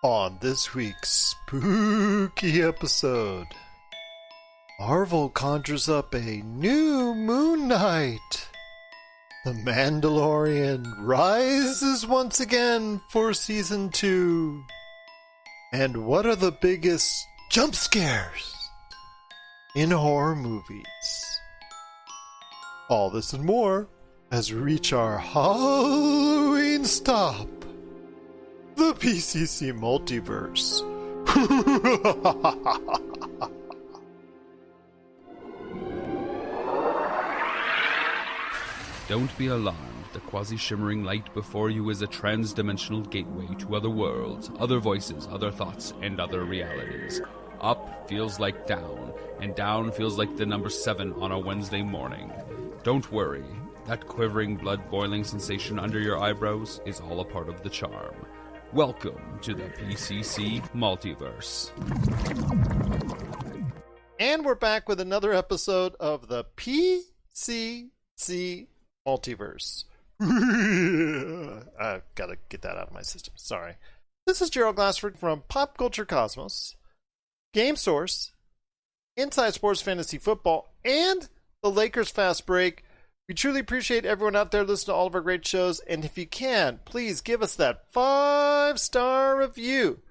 On this week's spooky episode, Marvel conjures up a new Moon Knight. The Mandalorian rises once again for Season 2. And what are the biggest jump scares in horror movies? All this and more as we reach our Halloween stop. The PCC Multiverse. Don't be alarmed. The quasi-shimmering light before you is a trans-dimensional gateway to other worlds, other voices, other thoughts, and other realities. Up feels like down, and down feels like the number 7 on a Wednesday morning. Don't worry. That quivering, blood-boiling sensation under your eyebrows is all a part of the charm. Welcome to the PCC Multiverse. And we're back with another episode of the PCC Multiverse. I've got to get that out of my system. Sorry. This is Gerald Glassford from Pop Culture Cosmos, Game Source, Inside Sports Fantasy Football, and the Lakers Fast Break. We truly appreciate everyone out there listening to all of our great shows, and if you can, please give us that 5-star review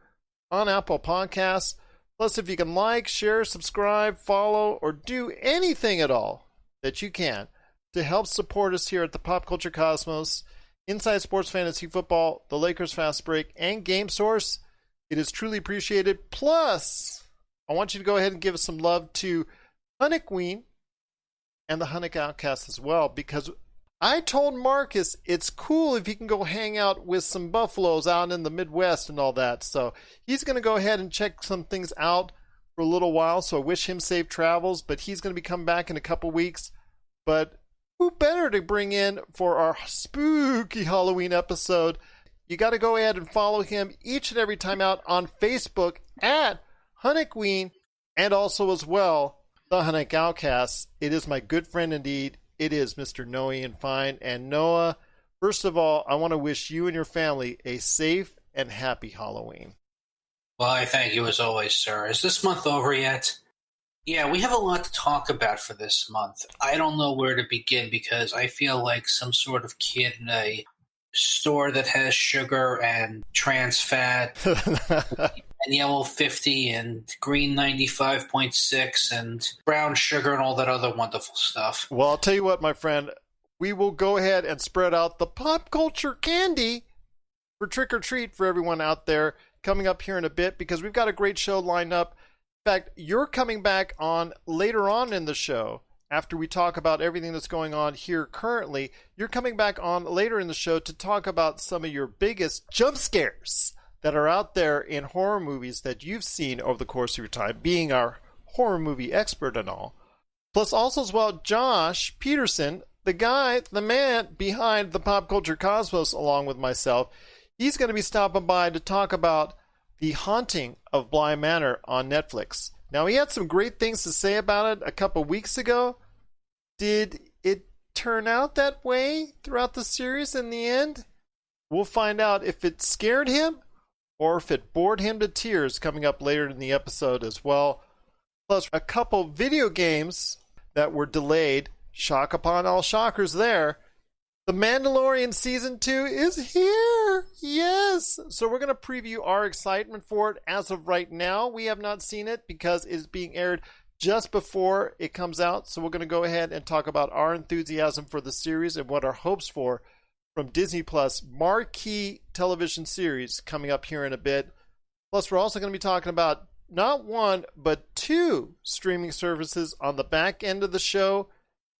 on Apple Podcasts. Plus, if you can like, share, subscribe, follow, or do anything at all that you can to help support us here at the Pop Culture Cosmos, Inside Sports Fantasy Football, the Lakers Fast Break, and Game Source, it is truly appreciated. Plus, I want you to go ahead and give us some love to Hunnicween and the Hunnic Outcast as well, because I told Marcus it's cool if he can go hang out with some buffaloes out in the Midwest and all that. So he's going to go ahead and check some things out for a little while. So I wish him safe travels, but he's going to be coming back in a couple weeks. But who better to bring in for our spooky Halloween episode? You got to go ahead and follow him each and every time out on Facebook at Hunnicween, and also as well the Haunting Outcast. It is my good friend indeed. It is Mr. Noah Ian Fein. And Noah, first of all, I want to wish you and your family a safe and happy Halloween. Well, I thank you as always, sir. Is this month over yet? Yeah, we have a lot to talk about for this month. I don't know where to begin because I feel like some sort of kid in a store that has sugar and trans fat and yellow 50 and green 95.6 and brown sugar and all that other wonderful stuff. Well, I'll tell you what, my friend. We will go ahead and spread out the pop culture candy for trick or treat for everyone out there coming up here in a bit, because we've got a great show lined up. In fact, you're coming back on later on in the show. After we talk about everything that's going on here currently, you're coming back on later in the show to talk about some of your biggest jump scares that are out there in horror movies that you've seen over the course of your time, being our horror movie expert and all. Plus also as well, Josh Pederson, the man behind the Pop Culture Cosmos, along with myself, he's going to be stopping by to talk about The Haunting of Bly Manor on Netflix. Now, he had some great things to say about it a couple weeks ago. Did it turn out that way throughout the series in the end? We'll find out if it scared him or if it bored him to tears coming up later in the episode as well. Plus, a couple video games that were delayed. Shock upon all shockers there. The Mandalorian Season 2 is here! Yes! So we're going to preview our excitement for it. As of right now, we have not seen it because it is being aired just before it comes out. So we're going to go ahead and talk about our enthusiasm for the series and what our hopes for from Disney Plus marquee television series coming up here in a bit. Plus, we're also going to be talking about not one, but 2 streaming services on the back end of the show.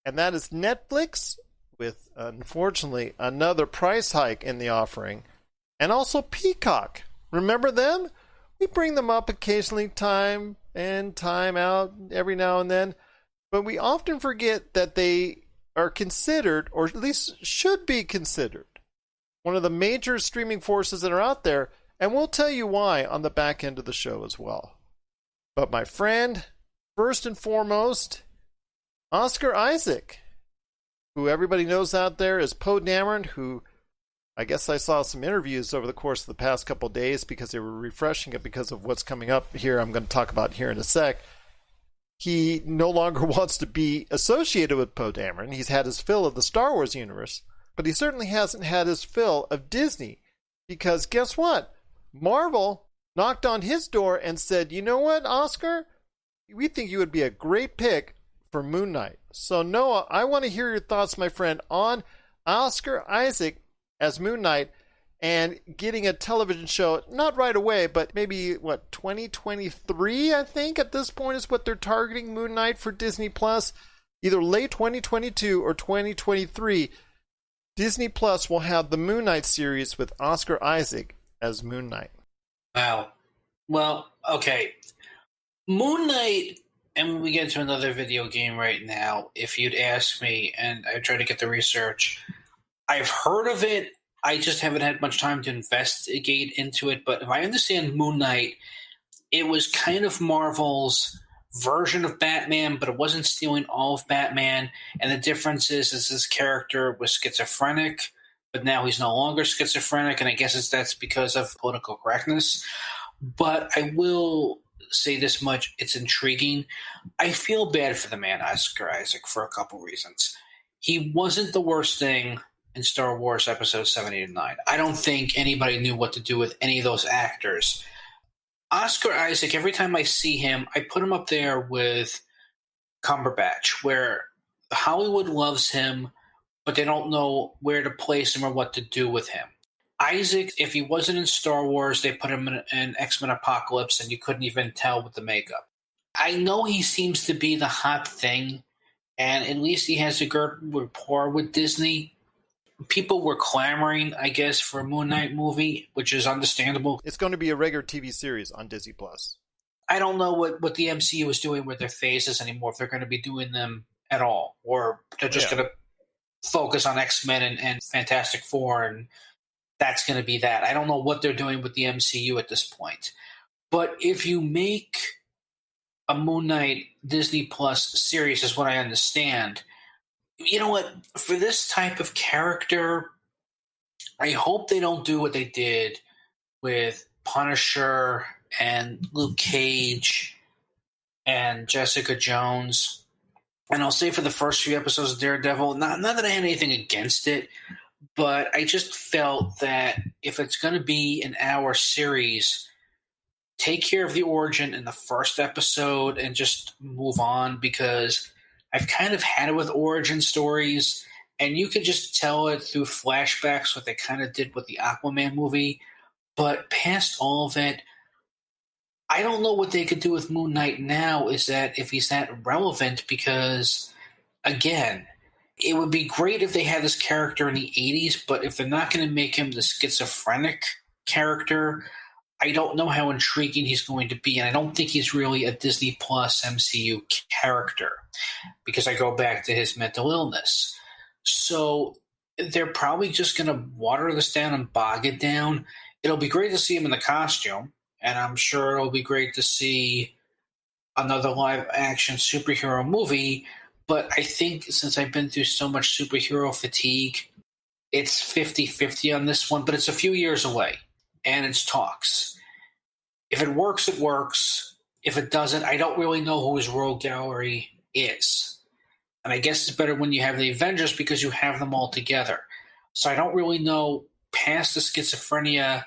And that is Netflix, with, unfortunately, another price hike in the offering. And also Peacock. Remember them? We bring them up occasionally, time in, time out, every now and then. But we often forget that they are considered, or at least should be considered, one of the major streaming forces that are out there. And we'll tell you why on the back end of the show as well. But my friend, first and foremost, Oscar Isaac, who everybody knows out there as Poe Dameron, who I guess I saw some interviews over the course of the past couple of days because they were refreshing it because of what's coming up here. I'm going to talk about here in a sec. He no longer wants to be associated with Poe Dameron. He's had his fill of the Star Wars universe, but he certainly hasn't had his fill of Disney, because guess what? Marvel knocked on his door and said, you know what, Oscar? We think you would be a great pick for Moon Knight. So Noah, I want to hear your thoughts, my friend, on Oscar Isaac as Moon Knight and getting a television show, not right away, but maybe, 2023, I think, at this point is what they're targeting Moon Knight for Disney Plus. Either late 2022 or 2023, Disney Plus will have the Moon Knight series with Oscar Isaac as Moon Knight. Wow. Well, okay. Moon Knight, and we get into another video game right now. If you'd ask me, and I try to get the research, I've heard of it. I just haven't had much time to investigate into it. But if I understand Moon Knight, it was kind of Marvel's version of Batman, but it wasn't stealing all of Batman. And the difference is this character was schizophrenic, but now he's no longer schizophrenic. And I guess that's because of political correctness. But I will say this much. It's intriguing. I feel bad for the man, Oscar Isaac, for a couple reasons. He wasn't the worst thing in Star Wars Episodes 7, 8, and 9. I don't think anybody knew what to do with any of those actors. Oscar Isaac, every time I see him, I put him up there with Cumberbatch, where Hollywood loves him, but they don't know where to place him or what to do with him. Isaac, if he wasn't in Star Wars, they put him in X-Men Apocalypse, and you couldn't even tell with the makeup. I know he seems to be the hot thing, and at least he has a good rapport with Disney. People were clamoring, I guess, for a Moon Knight movie, which is understandable. It's going to be a regular TV series on Disney Plus. I don't know what the MCU is doing with their phases anymore, if they're going to be doing them at all, or they're just going to focus on X-Men and Fantastic Four, and that's going to be that. I don't know what they're doing with the MCU at this point. But if you make a Moon Knight Disney Plus series, is what I understand, you know what? For this type of character, I hope they don't do what they did with Punisher and Luke Cage and Jessica Jones. And I'll say for the first few episodes of Daredevil, not that I had anything against it, but I just felt that if it's going to be an hour series, take care of the origin in the first episode and just move on, because I've kind of had it with origin stories, and you can just tell it through flashbacks, what they kind of did with the Aquaman movie. But past all of it, I don't know what they could do with Moon Knight now, is that if he's that relevant, because, again, it would be great if they had this character in the 80s, but if they're not going to make him the schizophrenic character, I don't know how intriguing he's going to be, and I don't think he's really a Disney Plus MCU character, because I go back to his mental illness. So they're probably just going to water this down and bog it down. It'll be great to see him in the costume, and I'm sure it'll be great to see another live-action superhero movie, but I think since I've been through so much superhero fatigue, it's 50-50 on this one, but it's a few years away. And it's talks. If it works, it works. If it doesn't, I don't really know who his rogue gallery is. And I guess it's better when you have the Avengers because you have them all together. So I don't really know past the schizophrenia,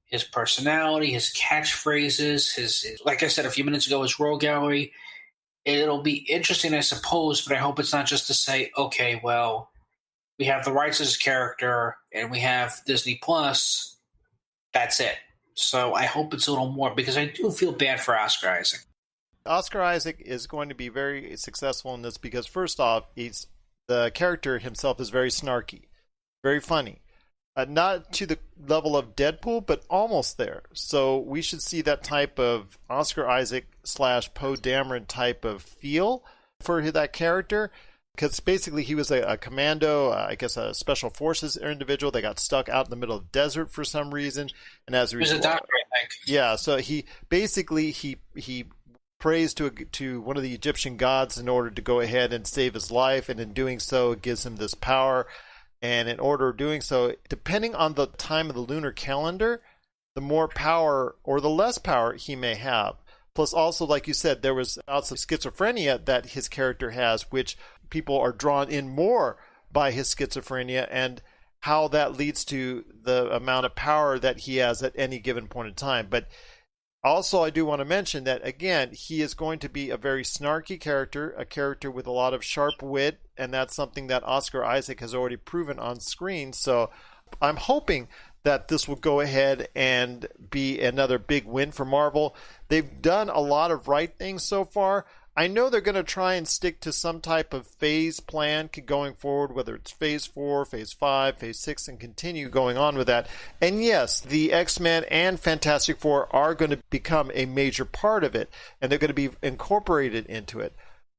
his personality, his catchphrases, his like I said a few minutes ago, his rogue gallery. It'll be interesting, I suppose, but I hope it's not just to say, okay, well, we have the rights to his character and we have Disney Plus. That's it. So I hope it's a little more, because I do feel bad for Oscar Isaac. Oscar Isaac is going to be very successful in this because, first off, the character himself is very snarky, very funny. Not to the level of Deadpool, but almost there. So we should see that type of Oscar Isaac / Poe Dameron type of feel for that character. Because basically he was a commando, I guess a special forces individual that got stuck out in the middle of the desert for some reason. And as a result, he was a doctor, I think. Yeah, so he basically he prays to one of the Egyptian gods in order to go ahead and save his life, and in doing so it gives him this power. And in order of doing so, depending on the time of the lunar calendar, the more power or the less power he may have. Plus also, like you said, there was bouts of schizophrenia that his character has, which people are drawn in more by his schizophrenia and how that leads to the amount of power that he has at any given point in time. But also, I do want to mention that, again, he is going to be a very snarky character, a character with a lot of sharp wit, and that's something that Oscar Isaac has already proven on screen. So I'm hoping that this will go ahead and be another big win for Marvel. They've done a lot of right things so far. I know they're going to try and stick to some type of phase plan going forward, whether it's phase 4, phase 5, phase 6, and continue going on with that. And yes, the X-Men and Fantastic Four are going to become a major part of it, and they're going to be incorporated into it.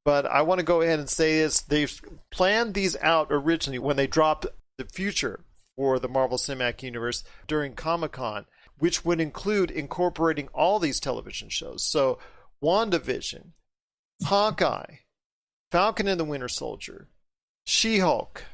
But I want to go ahead and say this. They've planned these out originally when they dropped the future for the Marvel Cinematic Universe during Comic-Con, which would include incorporating all these television shows. So WandaVision, Hawkeye, Falcon and the Winter Soldier, She-Hulk,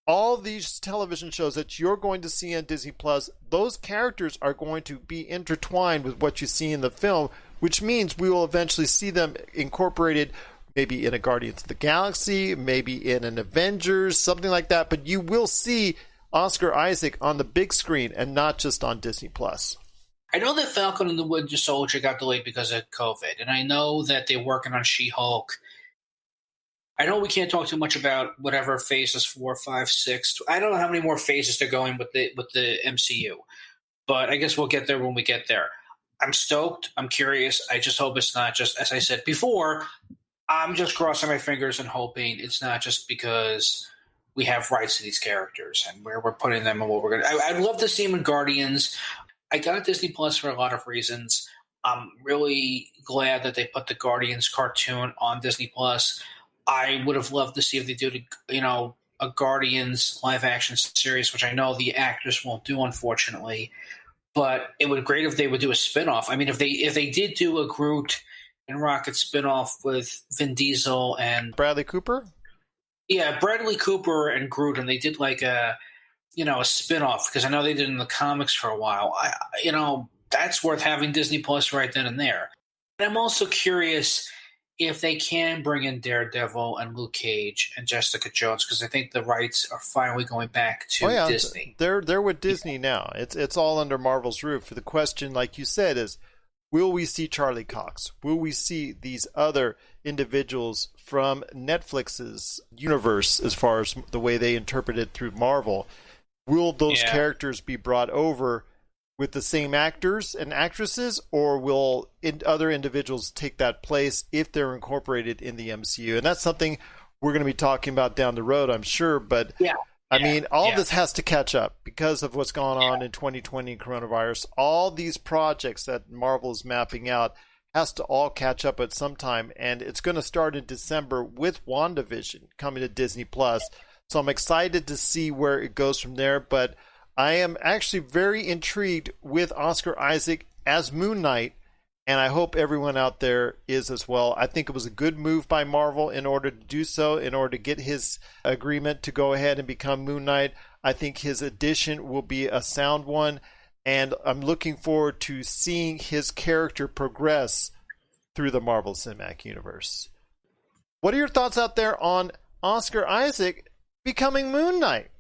all these television shows that you're going to see on Disney Plus, those characters are going to be intertwined with what you see in the film, which means we will eventually see them incorporated maybe in a Guardians of the Galaxy, maybe in an Avengers, something like that, but you will see Oscar Isaac on the big screen and not just on Disney Plus. I know that Falcon and the Winter Soldier got delayed because of COVID, and I know that they're working on She-Hulk. I know we can't talk too much about whatever phases 4, 5, 6. I don't know how many more phases they're going with the MCU, but I guess we'll get there when we get there. I'm stoked. I'm curious. I just hope it's not just, as I said before, I'm just crossing my fingers and hoping it's not just because we have rights to these characters and where we're putting them and what we're going to. I'd love to see them in Guardians. I got Disney Plus for a lot of reasons. I'm really glad that they put the Guardians cartoon on Disney Plus. I would have loved to see if they do, a Guardians live action series, which I know the actors won't do, unfortunately. But it would be great if they would do a spinoff. I mean, if they did do a Groot and Rocket spinoff with Vin Diesel and Bradley Cooper. Yeah, Bradley Cooper and Groot, and they did like a spinoff, because I know they did in the comics for a while. That's worth having Disney Plus right then and there. And I'm also curious if they can bring in Daredevil and Luke Cage and Jessica Jones, because I think the rights are finally going back to Disney. They're with Disney now. It's all under Marvel's roof. The question, like you said, is will we see Charlie Cox? Will we see these other individuals from Netflix's universe as far as the way they interpret it through Marvel? Will those characters be brought over with the same actors and actresses, or will other individuals take that place if they're incorporated in the MCU? And that's something we're going to be talking about down the road, I'm sure. But all this has to catch up because of what's gone on in 2020 coronavirus. All these projects that Marvel is mapping out has to all catch up at some time, and it's going to start in December with WandaVision coming to Disney Plus. So I'm excited to see where it goes from there, but I am actually very intrigued with Oscar Isaac as Moon Knight, and I hope everyone out there is as well. I think it was a good move by Marvel in order to do so, in order to get his agreement to go ahead and become Moon Knight. I think his addition will be a sound one, and I'm looking forward to seeing his character progress through the Marvel Cinematic Universe. What are your thoughts out there on Oscar Isaac becoming Moon Knight?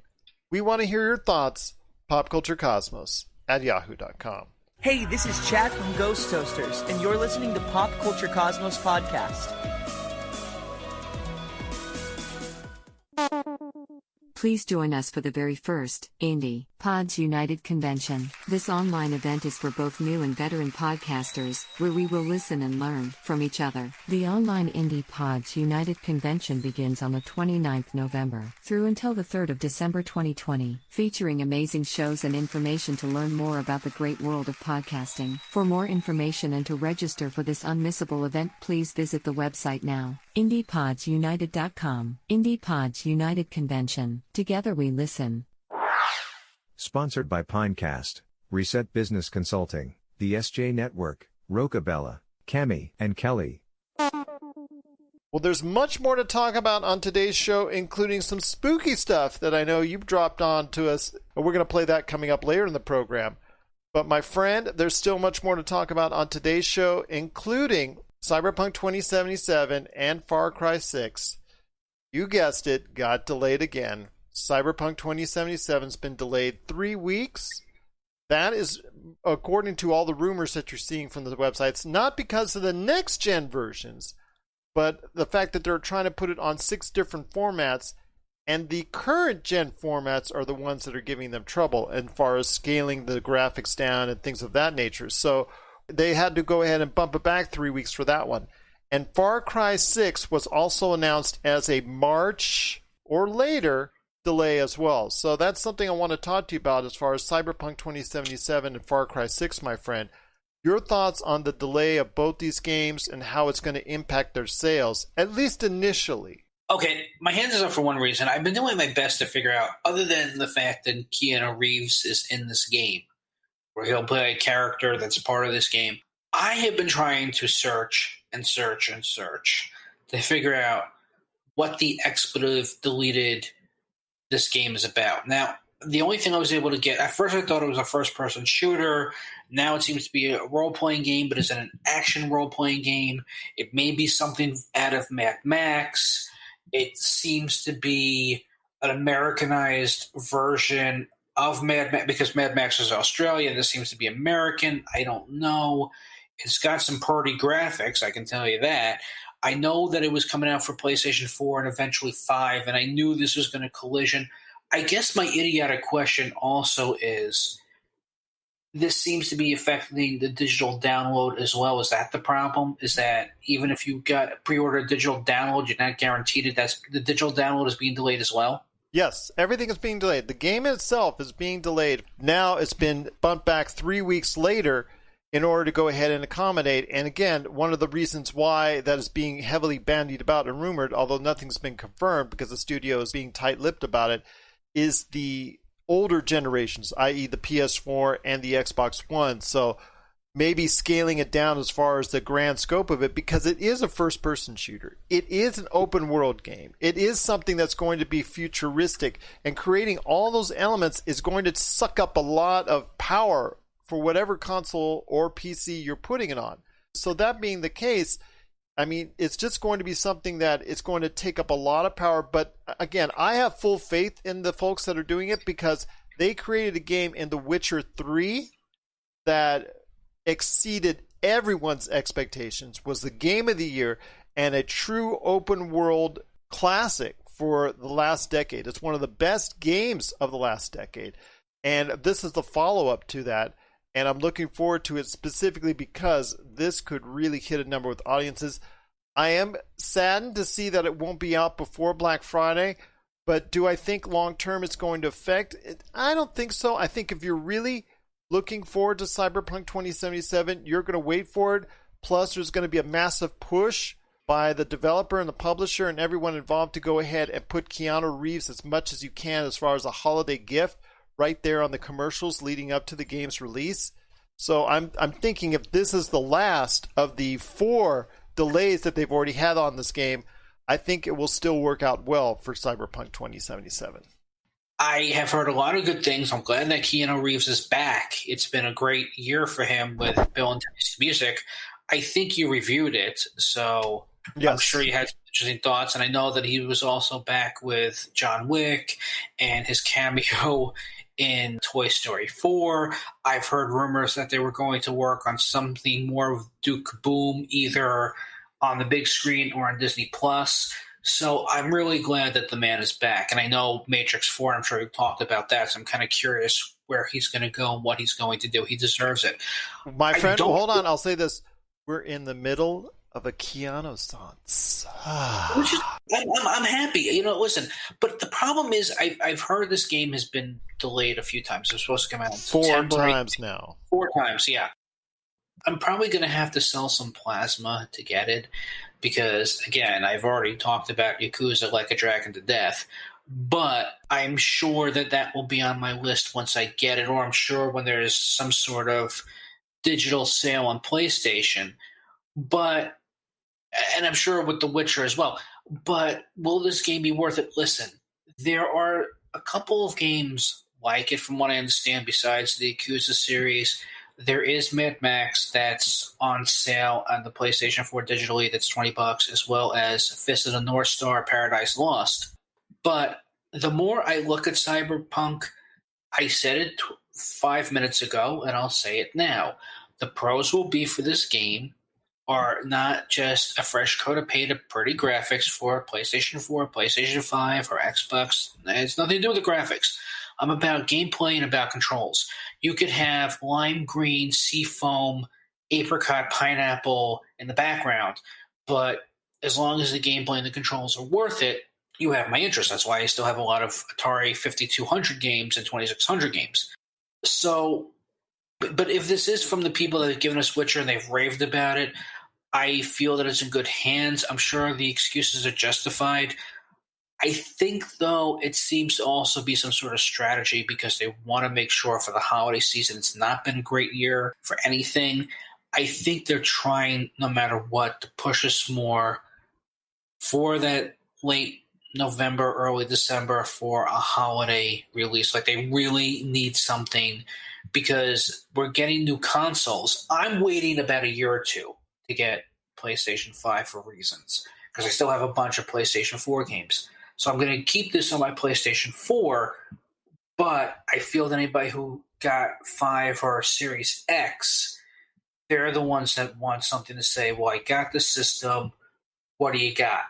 We want to hear your thoughts. popculturecosmos@yahoo.com. Hey, this is Chad from Ghost Toasters, and you're listening to Pop Culture Cosmos Podcast. Please join us for the very first Indie Pods United convention. This online event is for both new and veteran podcasters, where we will listen and learn from each other. The online Indie Pods United convention begins on the 29th November through until the 3rd of December 2020, featuring amazing shows and information to learn more about the great world of podcasting. For more information and to register for this unmissable event, please visit the website now. IndiePodsUnited.com. Indie Pods United Convention. Together we listen. Sponsored by Pinecast, Reset Business Consulting, the SJ Network, Rocabella, Cami, and Kelly. Well, there's much more to talk about on today's show, including some spooky stuff that I know you've dropped on to us. And we're going to play that coming up later in the program. But my friend, there's still much more to talk about on today's show, including Cyberpunk 2077 and Far Cry 6. You guessed it, got delayed again. Cyberpunk 2077's been delayed 3 weeks. That is, according to all the rumors that you're seeing from the websites, not because of the next-gen versions, but the fact that they're trying to put it on 6 different formats, and the current gen formats are the ones that are giving them trouble as far as scaling the graphics down and things of that nature. So they had to go ahead and bump it back 3 weeks for that one. And Far Cry 6 was also announced as a March or later delay as well. So that's something I want to talk to you about as far as Cyberpunk 2077 and Far Cry 6, my friend. Your thoughts on the delay of both these games and how it's going to impact their sales, at least initially. Okay, my hands is up for one reason. I've been doing my best to figure out, other than the fact that Keanu Reeves is in this game, where he'll play a character that's a part of this game, I have been trying to search and search and search to figure out what the expletive deleted this game is about. Now, the only thing I was able to get, at first I thought it was a first-person shooter. Now it seems to be a role-playing game, but is it an action role-playing game? It may be something out of Mad Max. It seems to be an Americanized version of Mad Max, because Mad Max is Australian. This seems to be American. I don't know. It's got some pretty graphics, I can tell you that. I know that it was coming out for PlayStation 4 and eventually 5, and I knew this was going to collision. I guess my idiotic question also is, this seems to be affecting the digital download as well. Is that the problem? Is that even if you got pre-ordered digital download, you're not guaranteed that the digital download is being delayed as well? Yes, everything is being delayed. The game itself is being delayed. Now it's been bumped back 3 weeks later in order to go ahead and accommodate. And again, one of the reasons why that is being heavily bandied about and rumored, although nothing's been confirmed because the studio is being tight-lipped about it, is the older generations, i.e. the PS4 and the Xbox One. So maybe scaling it down as far as the grand scope of it, because it is a first-person shooter. It is an open-world game. It is something that's going to be futuristic, and creating all those elements is going to suck up a lot of power for whatever console or PC you're putting it on. So that being the case, I mean, it's just going to be something that it's going to take up a lot of power. But again, I have full faith in the folks that are doing it, because they created a game in The Witcher 3 that exceeded everyone's expectations, was the game of the year, and a true open world classic for the last decade. It's one of the best games of the last decade. And this is the follow-up to that. And I'm looking forward to it specifically because this could really hit a number with audiences. I am saddened to see that it won't be out before Black Friday, but do I think long-term it's going to affect it? I don't think so. I think if you're really looking forward to Cyberpunk 2077, you're going to wait for it. Plus, there's going to be a massive push by the developer and the publisher and everyone involved to go ahead and put Keanu Reeves as much as you can as far as a holiday gift right there on the commercials leading up to the game's release. So I'm thinking if this is the last of the 4 delays that they've already had on this game, I think it will still work out well for Cyberpunk 2077. I have heard a lot of good things. I'm glad that Keanu Reeves is back. It's been a great year for him with Bill and Ted's Music. I think you reviewed it, so yes. I'm sure you had some interesting thoughts. And I know that he was also back with John Wick and his cameo in Toy Story 4. I've heard rumors that they were going to work on something more with Duke Boom, either on the big screen or on Disney Plus. So I'm really glad that the man is back. And I know Matrix 4, I'm sure you've talked about that, so I'm kind of curious where he's going to go and what he's going to do. He deserves it. My friend, hold on, I'll say this. We're in the middle of a Keanu song. Which is, I'm happy. You know, listen, but the problem is I've heard this game has been delayed a few times. It was supposed to come out in 4 September. times now. 4 times, yeah. I'm probably going to have to sell some plasma to get it because, again, I've already talked about Yakuza Like a Dragon to Death, but I'm sure that that will be on my list once I get it, or I'm sure when there's some sort of digital sale on PlayStation. But And I'm sure with The Witcher as well. But will this game be worth it? Listen, there are a couple of games like it, from what I understand, besides the Yakuza series. There is Mad Max that's on sale on the PlayStation 4 digitally. That's $20, as well as Fist of the North Star: Paradise Lost. But the more I look at Cyberpunk, I said it 5 minutes ago, and I'll say it now. The pros will be for this game are not just a fresh coat of paint of pretty graphics for PlayStation 4, PlayStation 5, or Xbox. It's nothing to do with the graphics. I'm about gameplay and about controls. You could have lime green, seafoam, apricot, pineapple in the background, but as long as the gameplay and the controls are worth it, you have my interest. That's why I still have a lot of Atari 5200 games and 2600 games. So, but if this is from the people that have given us Witcher and they've raved about it, I feel that it's in good hands. I'm sure the excuses are justified. I think, though, it seems to also be some sort of strategy because they want to make sure for the holiday season it's not been a great year for anything. I think they're trying, no matter what, to push us more for that late November, early December for a holiday release. Like, they really need something because we're getting new consoles. I'm waiting about a year or two to get PlayStation 5 for reasons because I still have a bunch of PlayStation 4 games. So I'm going to keep this on my PlayStation 4, but I feel that anybody who got 5 or Series X, they're the ones that want something to say, well, I got the system, what do you got?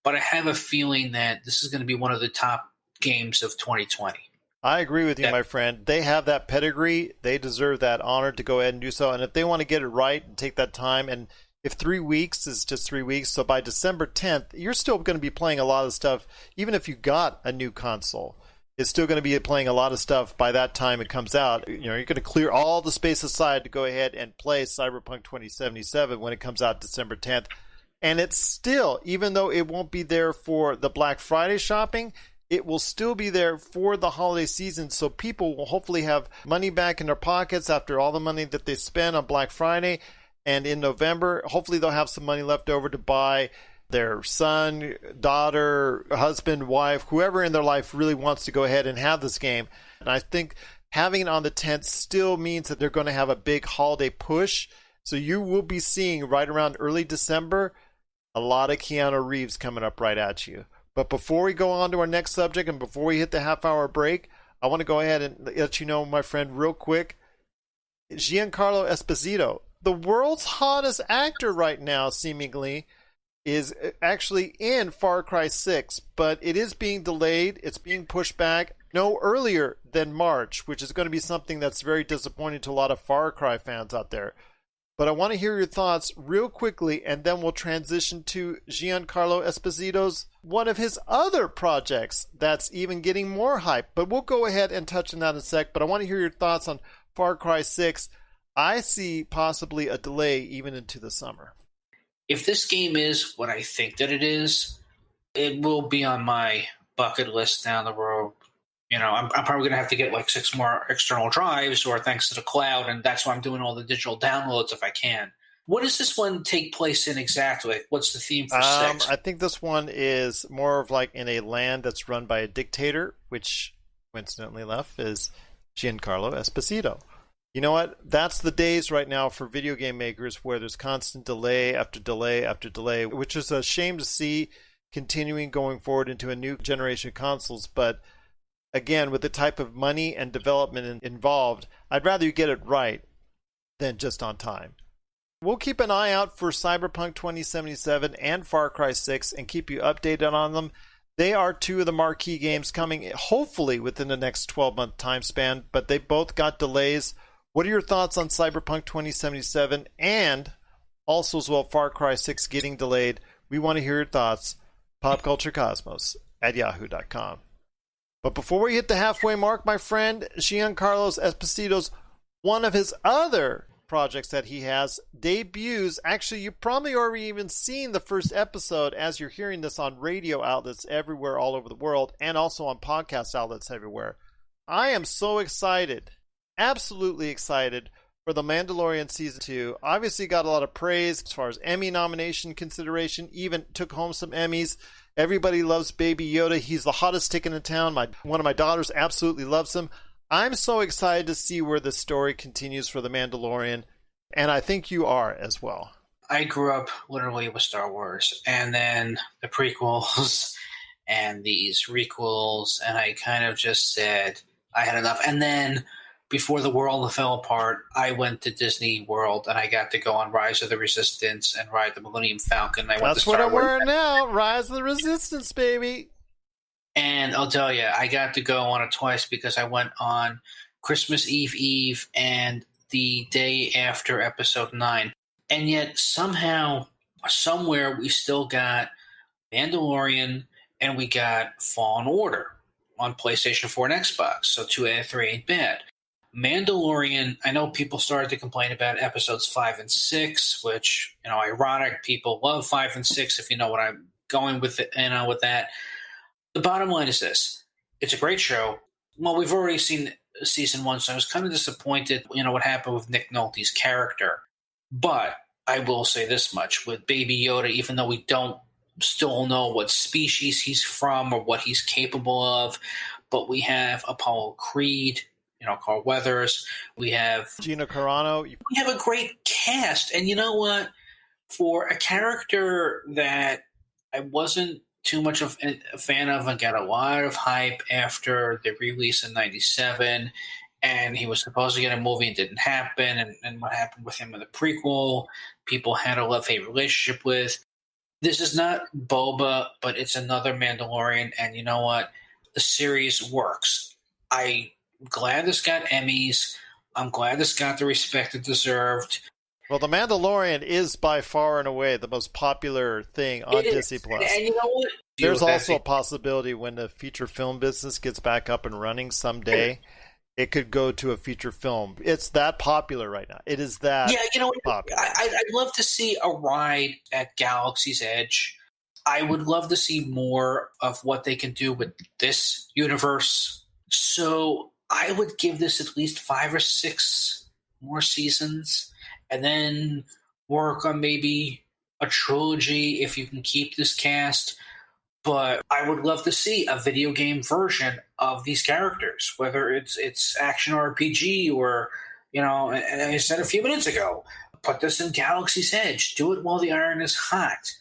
But I have a feeling that this is going to be one of the top games of 2020. I agree with you, my friend. They have that pedigree. They deserve that honor to go ahead and do so. And if they want to get it right and take that time, and if 3 weeks is just 3 weeks, so by December 10th, you're still going to be playing a lot of stuff. Even if you got a new console, it's still going to be playing a lot of stuff by that time it comes out. You know, you're going to clear all the space aside to go ahead and play Cyberpunk 2077 when it comes out December 10th. And it's still, even though it won't be there for the Black Friday shopping, it will still be there for the holiday season. So people will hopefully have money back in their pockets after all the money that they spent on Black Friday. And in November, hopefully they'll have some money left over to buy their son, daughter, husband, wife, whoever in their life really wants to go ahead and have this game. And I think having it on the 10th still means that they're going to have a big holiday push. So you will be seeing right around early December a lot of Keanu Reeves coming up right at you. But before we go on to our next subject and before we hit the half-hour break, I want to go ahead and let you know, my friend, real quick, Giancarlo Esposito, the world's hottest actor right now, seemingly, is actually in Far Cry 6, but it is being delayed. It's being pushed back no earlier than March, which is going to be something that's very disappointing to a lot of Far Cry fans out there. But I want to hear your thoughts real quickly, and then we'll transition to Giancarlo Esposito's one of his other projects that's even getting more hype. But we'll go ahead and touch on that in a sec. But I want to hear your thoughts on Far Cry 6. I see possibly a delay even into the summer. If this game is what I think that it is, it will be on my bucket list down the road. You know, I'm probably going to have to get like 6 more external drives or thanks to the cloud, and that's why I'm doing all the digital downloads if I can. What does this one take place in exactly? What's the theme for 6? I think this one is more of like in a land that's run by a dictator, which coincidentally enough is Giancarlo Esposito. You know what? That's the days right now for video game makers where there's constant delay after delay after delay, which is a shame to see continuing going forward into a new generation of consoles. But again, with the type of money and development involved, I'd rather you get it right than just on time. We'll keep an eye out for Cyberpunk 2077 and Far Cry 6 and keep you updated on them. They are 2 of the marquee games coming hopefully within the next 12-month time span, but they both got delays. What are your thoughts on Cyberpunk 2077 and also as well Far Cry 6 getting delayed? We want to hear your thoughts. popculturecosmos@yahoo.com. But before we hit the halfway mark, my friend, Giancarlo Esposito's one of his other projects that he has debuts. Actually, you probably already even seen the first episode as you're hearing this on radio outlets everywhere all over the world and also on podcast outlets everywhere. I am so excited, absolutely excited for The Mandalorian Season 2. Obviously got a lot of praise as far as Emmy nomination consideration, even took home some Emmys. Everybody loves Baby Yoda. He's the hottest ticket in town. One of my daughters absolutely loves him. I'm so excited to see where the story continues for The Mandalorian, and I think you are as well. I grew up literally with Star Wars, and then the prequels and these requels, and I kind of just said I had enough. And then before the world fell apart, I went to Disney World, and I got to go on Rise of the Resistance and ride the Millennium Falcon. That's what I'm wearing now, Rise of the Resistance, baby. And I'll tell you, I got to go on it twice because I went on Christmas Eve and the day after Episode 9. And yet somehow, somewhere, we still got Mandalorian and we got Fallen Order on PlayStation 4 and Xbox. So 2 out of 3 ain't bad. Mandalorian, I know people started to complain about episodes 5 and 6, which, ironic. People love 5 and 6, if you know what I'm going with it, with that. The bottom line is this. It's a great show. Well, we've already seen season 1, so I was kind of disappointed, what happened with Nick Nolte's character. But I will say this much. With Baby Yoda, even though we don't still know what species he's from or what he's capable of, but we have Apollo Creed, Carl Weathers. We have Gina Carano. We have a great cast. And you know what? For a character that I wasn't too much of a fan of and got a lot of hype after the release in 97, and he was supposed to get a movie and didn't happen, and what happened with him in the prequel, people had a love-hate relationship with. This is not Boba, but it's another Mandalorian, and you know what? The series works. I'm glad this got Emmys. I'm glad this got the respect it deserved. Well, The Mandalorian is by far and away the most popular thing on Disney+. And you know what? There's also a possibility when the feature film business gets back up and running someday, it could go to a feature film. It's that popular right now. It is that popular. I'd love to see a ride at Galaxy's Edge. I would love to see more of what they can do with this universe. So I would give this at least 5 or 6 more seasons, and then work on maybe a trilogy if you can keep this cast. But I would love to see a video game version of these characters, whether it's action RPG or, and I said a few minutes ago, put this in Galaxy's Edge. Do it while the iron is hot.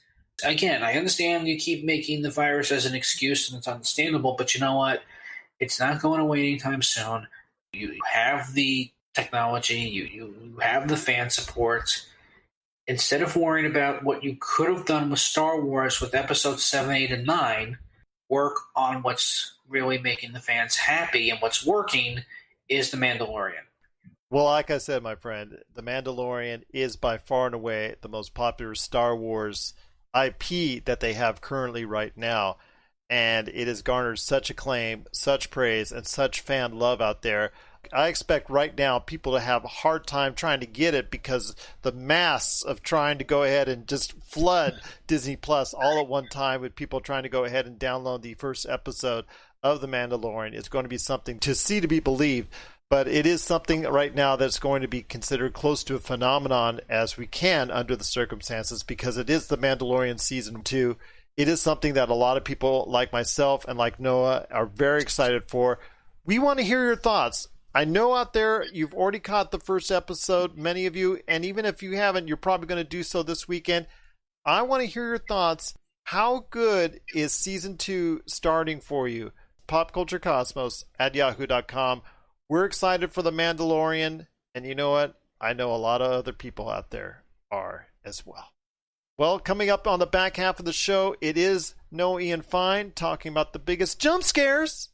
Again, I understand you keep making the virus as an excuse, and it's understandable, but you know what? It's not going away anytime soon. You have the technology. You have the fan support. Instead of worrying about what you could have done with Star Wars with episodes 7, 8, and 9, work on what's really making the fans happy, and what's working is The Mandalorian. Well, like I said, my friend, The Mandalorian is by far and away the most popular Star Wars IP that they have currently right now. And it has garnered such acclaim, such praise, and such fan love out there. I expect right now people to have a hard time trying to get it because the mass of trying to go ahead and just flood Disney Plus all at one time with people trying to go ahead and download the first episode of The Mandalorian is going to be something to see to be believed. But it is something right now that's going to be considered close to a phenomenon as we can under the circumstances, because it is The Mandalorian Season 2. It is something that a lot of people like myself and like Noah are very excited for. We want to hear your thoughts. I know out there you've already caught the first episode, many of you, and even if you haven't, you're probably going to do so this weekend. I want to hear your thoughts. How good is Season 2 starting for you? popculturecosmos@yahoo.com. We're excited for The Mandalorian, and you know what? I know a lot of other people out there are as well. Well, coming up on the back half of the show, it is No Ian Fein talking about the biggest jump scares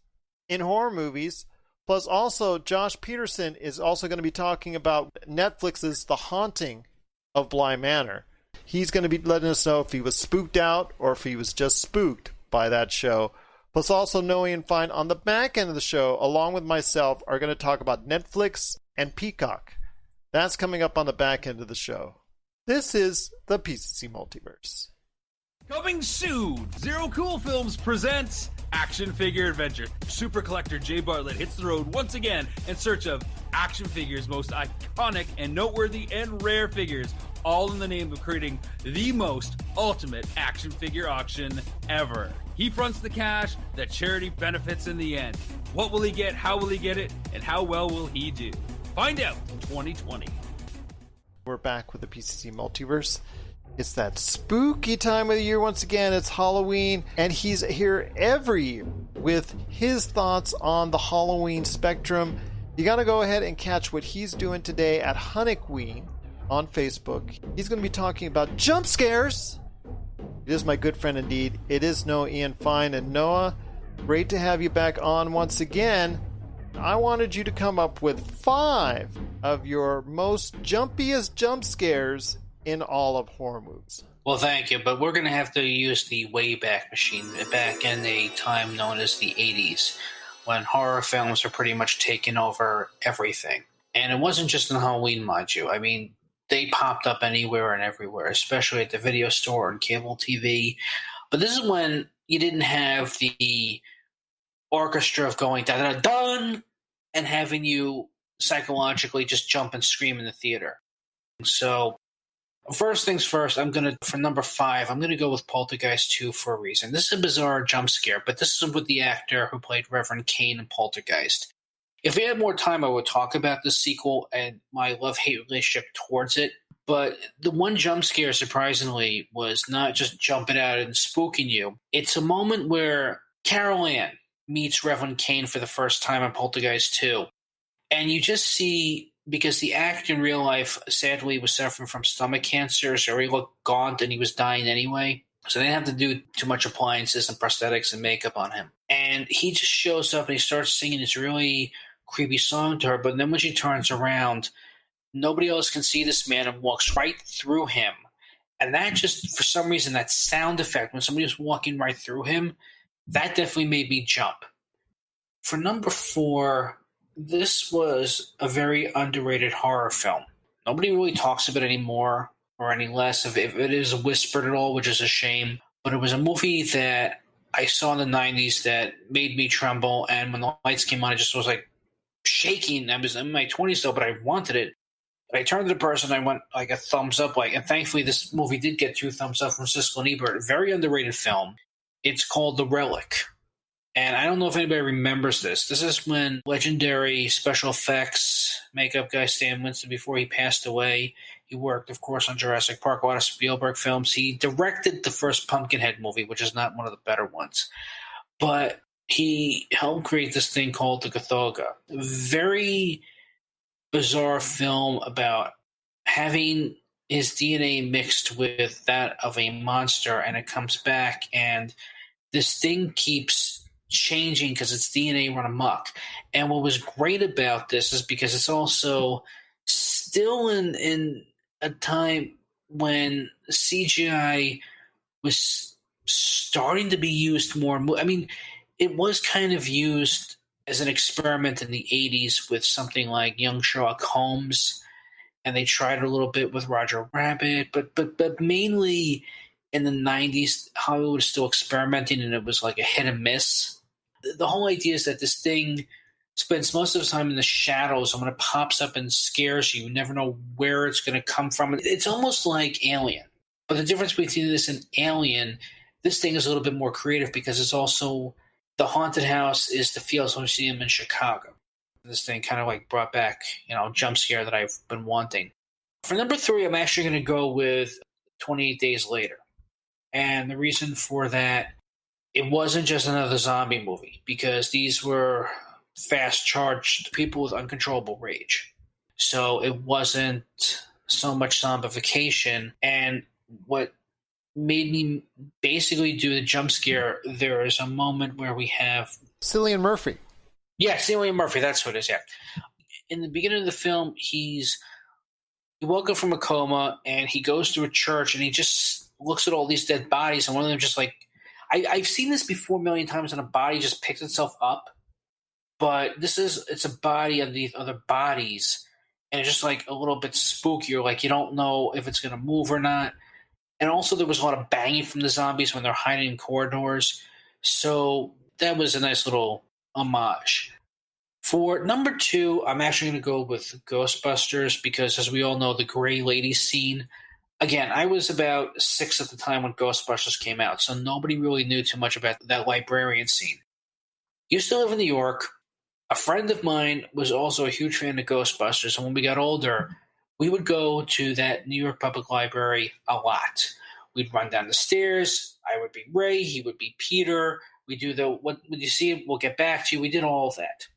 in horror movies. Plus, also, Josh Pederson is also going to be talking about Netflix's The Haunting of Bly Manor. He's going to be letting us know if he was spooked out or if he was just spooked by that show. Plus, also, No Ian Fein on the back end of the show, along with myself, are going to talk about Netflix and Peacock. That's coming up on the back end of the show. This is the PCC Multiverse. Coming soon, Zero Cool Films presents Action Figure Adventure. Super collector Jay Bartlett hits the road once again in search of action figures' most iconic and noteworthy and rare figures, all in the name of creating the most ultimate action figure auction ever. He fronts the cash, the charity benefits in the end. What will he get, how will he get it, and how well will he do? Find out in 2020. We're back with the PCC Multiverse. It's that spooky time of the year once again. It's Halloween, and he's here every year with his thoughts on the Halloween spectrum. You got to go ahead and catch what he's doing today at Hunnicween on Facebook. He's going to be talking about jump scares. It is my good friend indeed. It is Noah Ian Fein. And Noah, great to have you back on once again. I wanted you to come up with 5 of your most jumpiest jump scares in all of horror movies. Well, thank you, but we're going to have to use the Wayback Machine back in a time known as the 80s, when horror films were pretty much taking over everything. And it wasn't just in Halloween, mind you. I mean, they popped up anywhere and everywhere, especially at the video store and cable TV. But this is when you didn't have the orchestra of going da-da-dun and having you psychologically just jump and scream in the theater. So first things first, for number 5, I'm going to go with Poltergeist 2 for a reason. This is a bizarre jump scare, but this is with the actor who played Reverend Kane in Poltergeist. If we had more time, I would talk about the sequel and my love-hate relationship towards it, but the one jump scare, surprisingly, was not just jumping out and spooking you. It's a moment where Carol Ann meets Reverend Kane for the first time in Poltergeist 2, and you just see, because the actor in real life, sadly, was suffering from stomach cancer, so he looked gaunt and he was dying anyway. So they didn't have to do too much appliances and prosthetics and makeup on him. And he just shows up and he starts singing this really creepy song to her. But then when she turns around, nobody else can see this man and walks right through him. And that just, for some reason, that sound effect, when somebody was walking right through him, that definitely made me jump. For number 4, this was a very underrated horror film. Nobody really talks about it anymore, or any less if it is whispered at all, which is a shame. But it was a movie that I saw in the 90s that made me tremble, and when the lights came on, I just was like shaking. I was in my 20s though, but I wanted it. I turned to the person, I went like a thumbs up, and thankfully this movie did get 2 thumbs up from Siskel and Ebert. Very underrated film. It's called The Relic. And I don't know if anybody remembers this. This is when legendary special effects makeup guy Stan Winston, before he passed away, he worked, of course, on Jurassic Park, a lot of Spielberg films. He directed the first Pumpkinhead movie, which is not one of the better ones. But he helped create this thing called the Gothoga. A very bizarre film about having his DNA mixed with that of a monster, and it comes back, and this thing keeps changing because its DNA run amok. And what was great about this is because it's also still in a time when CGI was starting to be used more. I mean, it was kind of used as an experiment in the 80s with something like Young Sherlock Holmes, and they tried it a little bit with Roger Rabbit, but mainly in the 90s, Hollywood was still experimenting, and it was like a hit and miss. The whole idea is that this thing spends most of the time in the shadows, and when it pops up and scares you, you never know where it's going to come from. It's almost like Alien. But the difference between this and Alien, this thing is a little bit more creative because it's also the haunted house is the Fields Museum in Chicago. This thing kind of like brought back, jump scare that I've been wanting. For number 3, I'm actually going to go with 28 Days Later. And the reason for that, it wasn't just another zombie movie, because these were fast-charged people with uncontrollable rage. So it wasn't so much zombification. And what made me basically do the jump scare, there is a moment where we have Cillian Murphy. Yeah, Cillian Murphy, that's what it is, yeah. In the beginning of the film, he woke up from a coma, and he goes to a church, and he just looks at all these dead bodies, and one of them just like, I've seen this before a million times, and a body just picks itself up, but it's a body underneath other bodies, and it's just like a little bit spookier, like you don't know if it's going to move or not. And also there was a lot of banging from the zombies when they're hiding in corridors. So that was a nice little homage. For number 2, I'm actually going to go with Ghostbusters because, as we all know, the Gray Lady scene. Again, I was about 6 at the time when Ghostbusters came out, so nobody really knew too much about that librarian scene. Used to live in New York. A friend of mine was also a huge fan of Ghostbusters, and when we got older, we would go to that New York Public Library a lot. We'd run down the stairs. I would be Ray. He would be Peter. We do the, what would you see? We'll get back to you. We did all of that.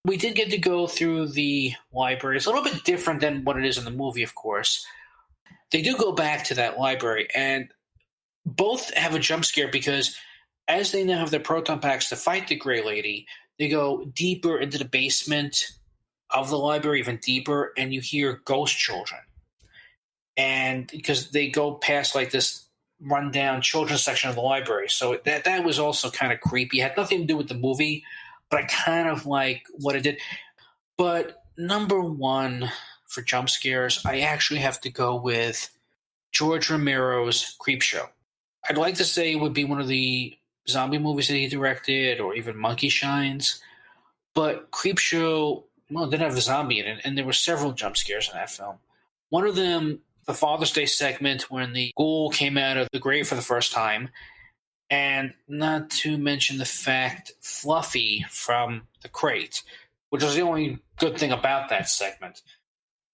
We did get to go through the library. It's a little bit different than what it is in the movie, of course. They do go back to that library, and both have a jump scare because as they now have their proton packs to fight the Gray Lady, they go deeper into the basement of the library, even deeper, and you hear ghost children. And because they go past like this rundown children's section of the library. So that was also kind of creepy. It had nothing to do with the movie, but I kind of like what it did. But number 1 for jump scares, I actually have to go with George Romero's Creepshow. I'd like to say it would be one of the zombie movies that he directed, or even Monkey Shines. But Creepshow, well, it didn't have a zombie in it, and there were several jump scares in that film. One of them, the Father's Day segment when the ghoul came out of the grave for the first time, and not to mention the fact Fluffy from the crate, which was the only good thing about that segment.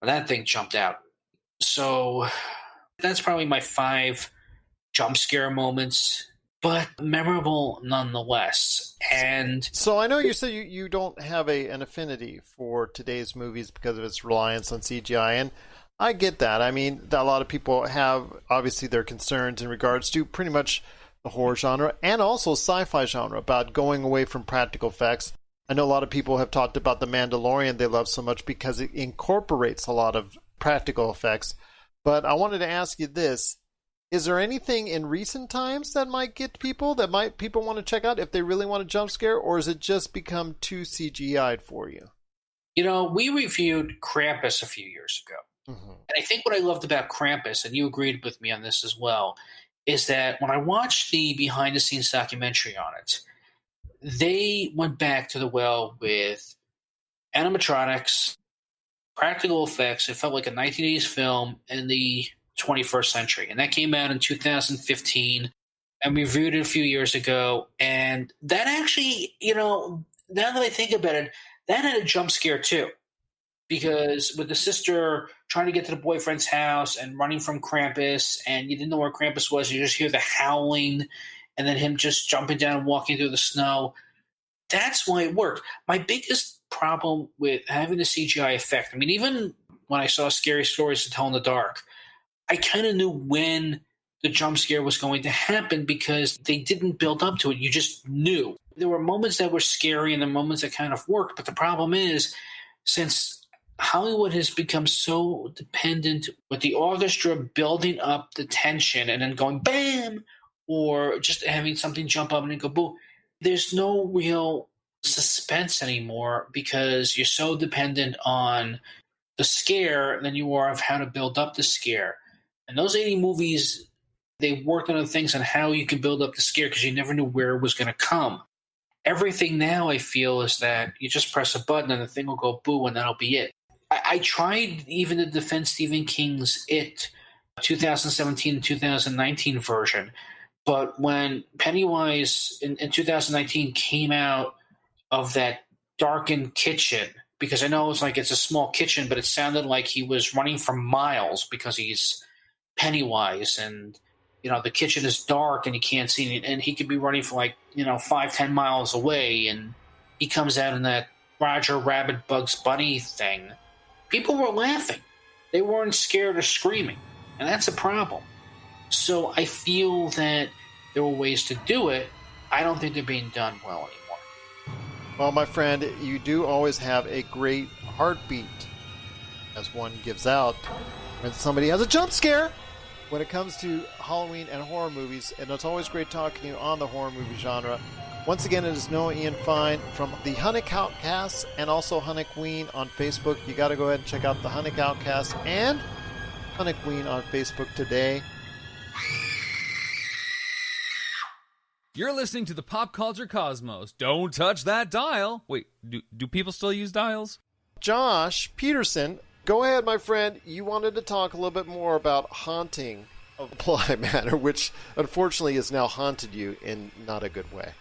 That thing jumped out. So that's probably my 5 jump scare moments, but memorable nonetheless. And so I know you said you don't have an affinity for today's movies because of its reliance on CGI, and I get that. I mean, a lot of people have obviously their concerns in regards to pretty much the horror genre and also sci-fi genre about going away from practical effects. I know a lot of people have talked about the Mandalorian they love so much because it incorporates a lot of practical effects. But I wanted to ask you this. Is there anything in recent times that might get people, people want to check out if they really want a jump scare, or has it just become too CGI'd for you? You know, we reviewed Krampus a few years ago. Mm-hmm. And I think what I loved about Krampus, and you agreed with me on this as well, is that when I watched the behind-the-scenes documentary on it, they went back to the well with animatronics, practical effects. It felt like a 1980s film in the 21st century. And that came out in 2015, and we reviewed it a few years ago. And that actually, you know, now that I think about it, that had a jump scare too. Because with the sister trying to get to the boyfriend's house and running from Krampus, and you didn't know where Krampus was, you just hear the howling, and then him just jumping down and walking through the snow. That's why it worked. My biggest problem with having the CGI effect, I mean, even when I saw Scary Stories to Tell in the Dark, I kind of knew when the jump scare was going to happen because they didn't build up to it. You just knew. There were moments that were scary and the moments that kind of worked, but the problem is, since Hollywood has become so dependent with the orchestra building up the tension and then going bam, or just having something jump up and then go boom, there's no real suspense anymore because you're so dependent on the scare than you are of how to build up the scare. And those 80 movies, they worked on the things on how you can build up the scare because you never knew where it was going to come. Everything now, I feel, is that you just press a button and the thing will go boo and that'll be it. I tried even to defend Stephen King's It 2017 and 2019 version, but when Pennywise in 2019 came out of that darkened kitchen, because I know it's a small kitchen, but it sounded like he was running for miles because he's Pennywise and, you know, the kitchen is dark and you can't see it, and he could be running for 5-10 miles away, and he comes out in that Roger Rabbit Bugs Bunny thing. People were laughing. They weren't scared or screaming, and that's a problem. So I feel that there were ways to do it. I don't think they're being done well anymore. Well, my friend, you do always have a great heartbeat as one gives out when somebody has a jump scare when it comes to Halloween and horror movies, and it's always great talking to you on the horror movie genre. Once again, it is Noah Ian Fein from the Hunnicween and also Hunnicween on Facebook. You got to go ahead and check out the Hunnicween and Hunnicween on Facebook today. You're listening to the Pop Culture Cosmos. Don't touch that dial. Wait, do people still use dials? Josh Pederson, go ahead, my friend. You wanted to talk a little bit more about Haunting of Bly Manor, which unfortunately has now haunted you in not a good way.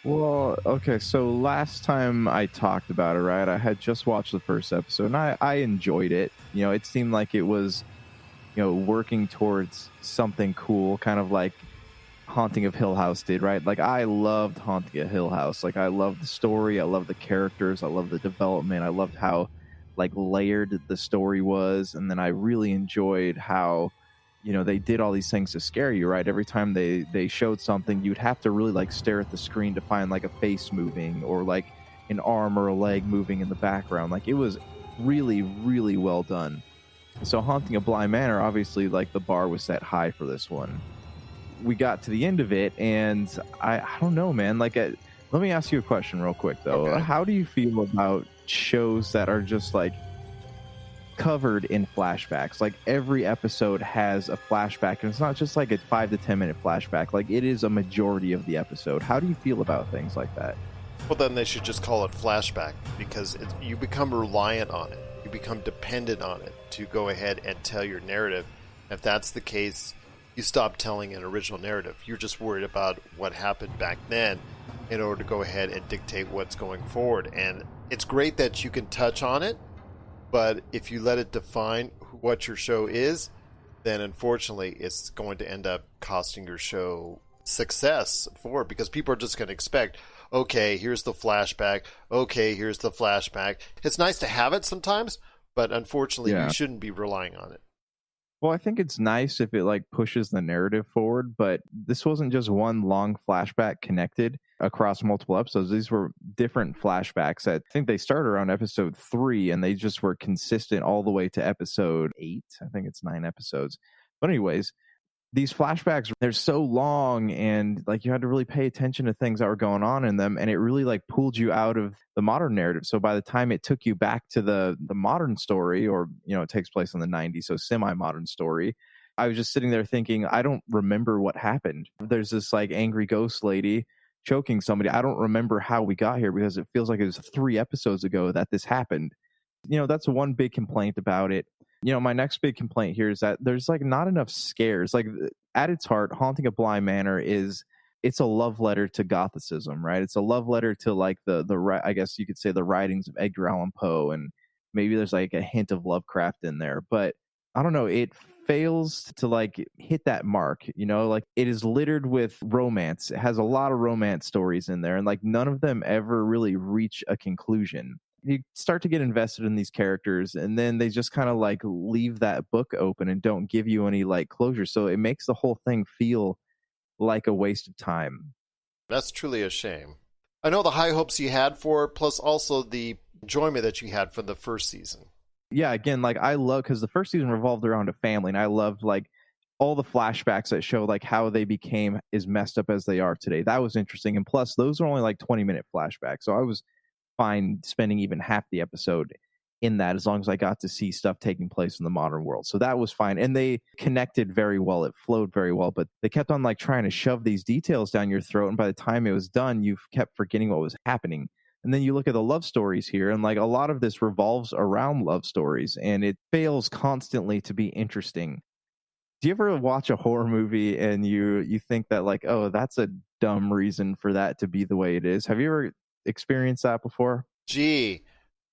Well, okay, so last time I talked about it, right, I had just watched the first episode, and I enjoyed it. You know, it seemed like it was, you know, working towards something cool, kind of like Haunting of Hill House did, right? Like, I loved Haunting of Hill House. Like, I loved the story, I loved the characters, I loved the development, I loved how, like, layered the story was, and then I really enjoyed how, you know, they did all these things to scare you, right? Every time they showed something, you'd have to really, like, stare at the screen to find, like, a face moving or, like, an arm or a leg moving in the background. Like, it was really, really well done. So Haunting of Bly Manor, obviously, like, the bar was set high for this one. We got to the end of it, and I don't know, man. Like, let me ask you a question real quick, though. Okay. How do you feel about shows that are just, like, covered in flashbacks? Like, every episode has a flashback, and it's not just like a 5 to 10 minute flashback. Like, it is a majority of the episode. How do you feel about things like that? Well, then they should just call it flashback, because you become reliant on it. You become dependent on it to go ahead and tell your narrative. If that's the case, you stop telling an original narrative. You're just worried about what happened back then in order to go ahead and dictate what's going forward. And it's great that you can touch on it, but if you let it define what your show is, then unfortunately it's going to end up costing your show success for it, because people are just going to expect, okay, here's the flashback. Okay, here's the flashback. It's nice to have it sometimes, but unfortunately you shouldn't be relying on it. Well, I think it's nice if it, like, pushes the narrative forward, but this wasn't just one long flashback connected across multiple episodes. These were different flashbacks. I think they started around episode 3, and they just were consistent all the way to episode 8. I think it's 9 episodes. But anyways, these flashbacks, they're so long, and, like, you had to really pay attention to things that were going on in them, and it really, like, pulled you out of the modern narrative. So by the time it took you back to the modern story, or, you know, it takes place in the 90s, so semi-modern story, I was just sitting there thinking, I don't remember what happened. There's this, like, angry ghost lady choking somebody. I don't remember how we got here, because it feels like it was 3 episodes ago that this happened. You know, that's one big complaint about it. You know, my next big complaint here is that there's, like, not enough scares. Like, at its heart, Haunting of Bly Manor it's a love letter to Gothicism, right? It's a love letter to, like, the I guess you could say the writings of Edgar Allan Poe, and maybe there's, like, a hint of Lovecraft in there. But I don't know, it fails to, like, hit that mark, you know? Like, it is littered with romance. It has a lot of romance stories in there, and, like, none of them ever really reach a conclusion. You start to get invested in these characters, and then they just kind of, like, leave that book open and don't give you any, like, closure. So it makes the whole thing feel like a waste of time. That's truly a shame. I know the high hopes you had for it, plus also the enjoyment that you had from the first season. Yeah, again, like, I love, because the first season revolved around a family, and I loved, like, all the flashbacks that show, like, how they became as messed up as they are today. That was interesting. And plus, those are only, like, 20-minute flashbacks. So I was fine spending even half the episode in that, as long as I got to see stuff taking place in the modern world. So that was fine. And they connected very well. It flowed very well, but they kept on, like, trying to shove these details down your throat. And by the time it was done, you kept forgetting what was happening. And then you look at the love stories here, and, like, a lot of this revolves around love stories, and it fails constantly to be interesting. Do you ever watch a horror movie and you think that, like, oh, that's a dumb reason for that to be the way it is? Have you ever experienced that before? Gee,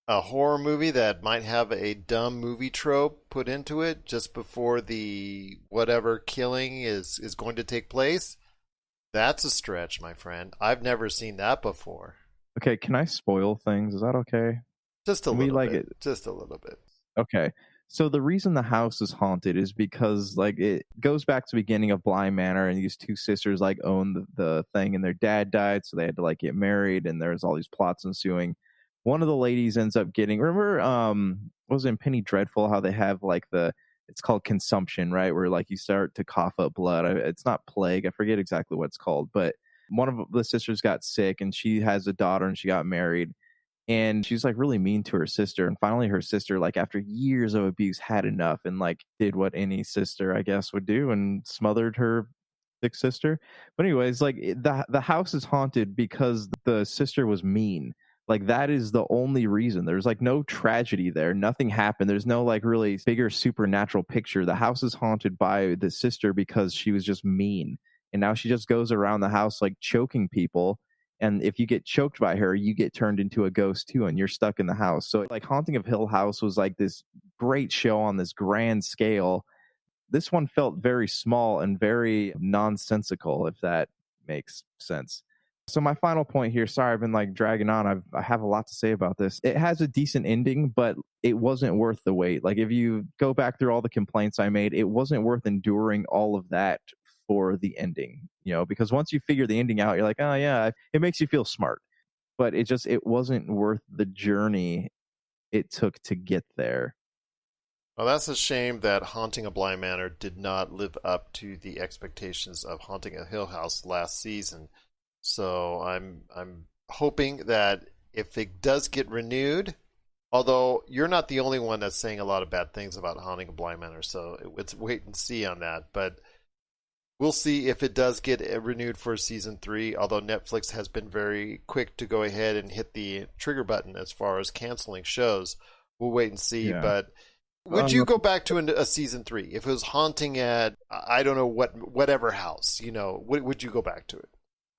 a horror movie that might have a dumb movie trope put into it just before the whatever killing is going to take place? That's a stretch, my friend. I've never seen that before. Okay, can I spoil things? Is that okay? Just a little bit. Just a little bit. Okay. So the reason the house is haunted is because, like, it goes back to the beginning of Bly Manor, and these two sisters, like, own the thing, and their dad died, so they had to, like, get married, and there's all these plots ensuing. One of the ladies ends up getting, remember, what was it in Penny Dreadful, how they have, like, it's called consumption, right? Where, like, you start to cough up blood. It's not plague. I forget exactly what it's called, but one of the sisters got sick, and she has a daughter, and she got married. and she's like really mean to her sister. And finally her sister, like after years of abuse, had enough and like did what any sister I guess would do and smothered her sick sister. But anyways, like the house is haunted because the sister was mean. Like that is the only reason. There's like no tragedy there. Nothing happened. There's no like really bigger supernatural picture. The house is haunted by the sister because she was just mean. And now she just goes around the house like choking people. And if you get choked by her, you get turned into a ghost too, and you're stuck in the house. So like Haunting of Hill House was like this great show on this grand scale. This one felt very small and very nonsensical, if that makes sense. So my final point here, sorry, I've been like dragging on. I have a lot to say about this. It has a decent ending, but it wasn't worth the wait. Like if you go back through all the complaints I made, it wasn't worth enduring all of that for the ending, you know, because once you figure the ending out, you're like, oh yeah, it makes you feel smart. But it wasn't worth the journey it took to get there. Well, that's a shame that Haunting of Bly Manor did not live up to the expectations of Haunting of Hill House last season. So I'm hoping that if it does get renewed, although you're not the only one that's saying a lot of bad things about Haunting of Bly Manor, so it's wait and see on that. But we'll see if it does get renewed for season 3, although Netflix has been very quick to go ahead and hit the trigger button as far as canceling shows. We'll wait and see. Yeah. But would you go back to a season 3? If it was haunting at, I don't know, whatever house, you know, would you go back to it?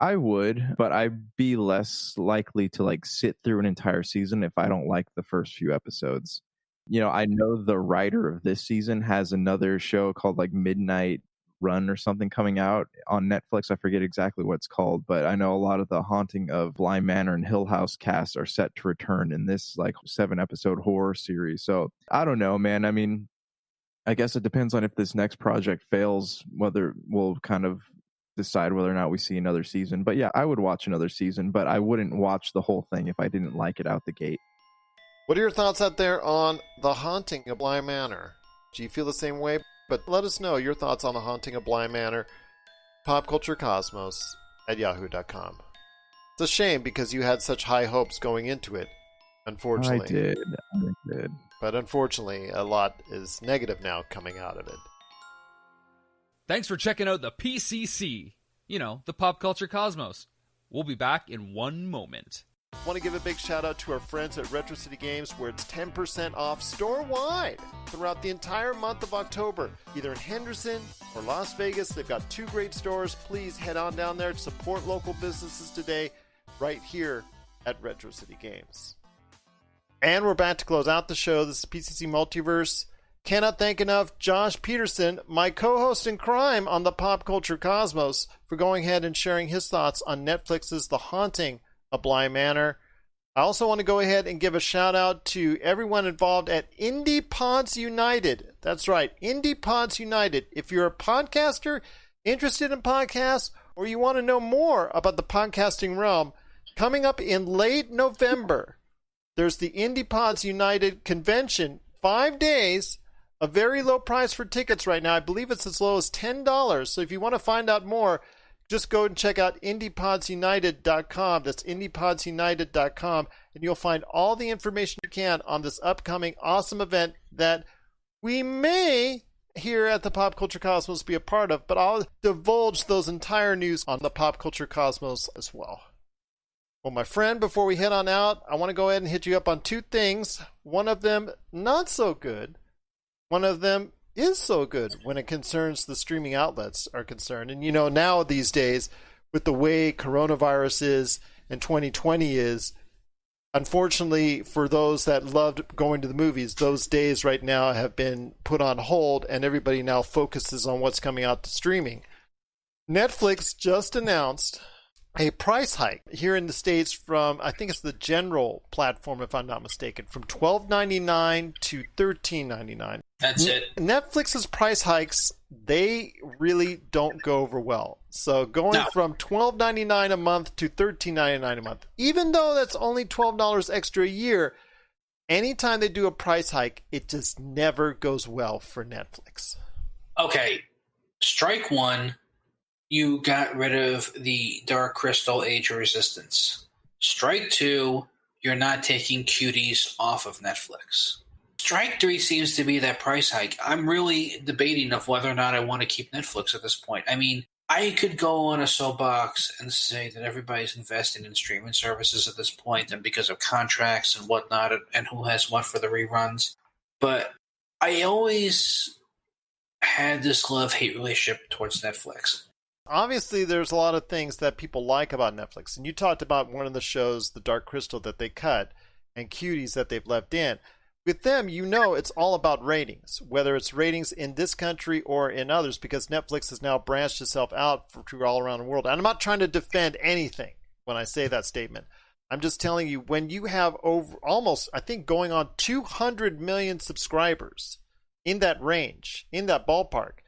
I would, but I'd be less likely to like sit through an entire season if I don't like the first few episodes. You know, I know the writer of this season has another show called like Midnight Run or something coming out on Netflix. I forget exactly what it's called, but I know a lot of the Haunting of Bly Manor and Hill House casts are set to return in this like 7-episode horror series. So I don't know, man. I mean, I guess it depends on if this next project fails, whether we'll kind of decide whether or not we see another season. But yeah, I would watch another season, but I wouldn't watch the whole thing if I didn't like it out the gate. What are your thoughts out there on The Haunting of Bly Manor? Do you feel the same way? But let us know your thoughts on The Haunting of Bly Manor, popculturecosmos@yahoo.com. It's a shame because you had such high hopes going into it, unfortunately. I did. But unfortunately, a lot is negative now coming out of it. Thanks for checking out the PCC, the Pop Culture Cosmos. We'll be back in one moment. I want to give a big shout out to our friends at Retro City Games, where it's 10% off store-wide throughout the entire month of October, either in Henderson or Las Vegas. They've got 2 great stores. Please head on down there to support local businesses today, right here at Retro City Games. And we're about to close out the show. This is PCC Multiverse. Cannot thank enough Josh Pederson, my co-host in crime on the Pop Culture Cosmos, for going ahead and sharing his thoughts on Netflix's The Haunting of Bly Manor. I also want to go ahead and give a shout out to everyone involved at Indie Pods United. That's right, Indie Pods United. If you're a podcaster interested in podcasts, or you want to know more about the podcasting realm, coming up in late November, there's the Indie Pods United convention, 5 days, a very low price for tickets right now. I believe it's as low as $10. So if you want to find out more, just go and check out indiepodsunited.com. That's indiepodsunited.com, and you'll find all the information you can on this upcoming awesome event that we may here at the Pop Culture Cosmos be a part of, but I'll divulge those entire news on the Pop Culture Cosmos as well. Well, my friend, before we head on out, I want to go ahead and hit you up on 2 things. One of them, not so good. One of them is so good when it concerns the streaming outlets are concerned. And now these days, with the way coronavirus is and 2020 is, unfortunately for those that loved going to the movies, those days right now have been put on hold, and everybody now focuses on what's coming out to streaming. Netflix just announced a price hike here in the States from, I think it's the general platform, if I'm not mistaken, from $12.99 to $13.99. That's it. Netflix's price hikes, they really don't go over well. So going from $12.99 a month to $13.99 a month, even though that's only $12 extra a year, anytime they do a price hike, it just never goes well for Netflix. Okay, strike one. You got rid of the Dark Crystal Age of Resistance. Strike 2, you're not taking Cuties off of Netflix. Strike 3 seems to be that price hike. I'm really debating of whether or not I want to keep Netflix at this point. I mean, I could go on a soapbox and say that everybody's investing in streaming services at this point, and because of contracts and whatnot, and who has what for the reruns. But I always had this love-hate relationship towards Netflix. Obviously, there's a lot of things that people like about Netflix. And you talked about one of the shows, The Dark Crystal, that they cut, and Cuties that they've left in. With them, you know it's all about ratings, whether it's ratings in this country or in others, because Netflix has now branched itself out to all around the world. And I'm not trying to defend anything when I say that statement. I'm just telling you, when you have over almost, I think, going on 200 million subscribers in that range, in that ballpark,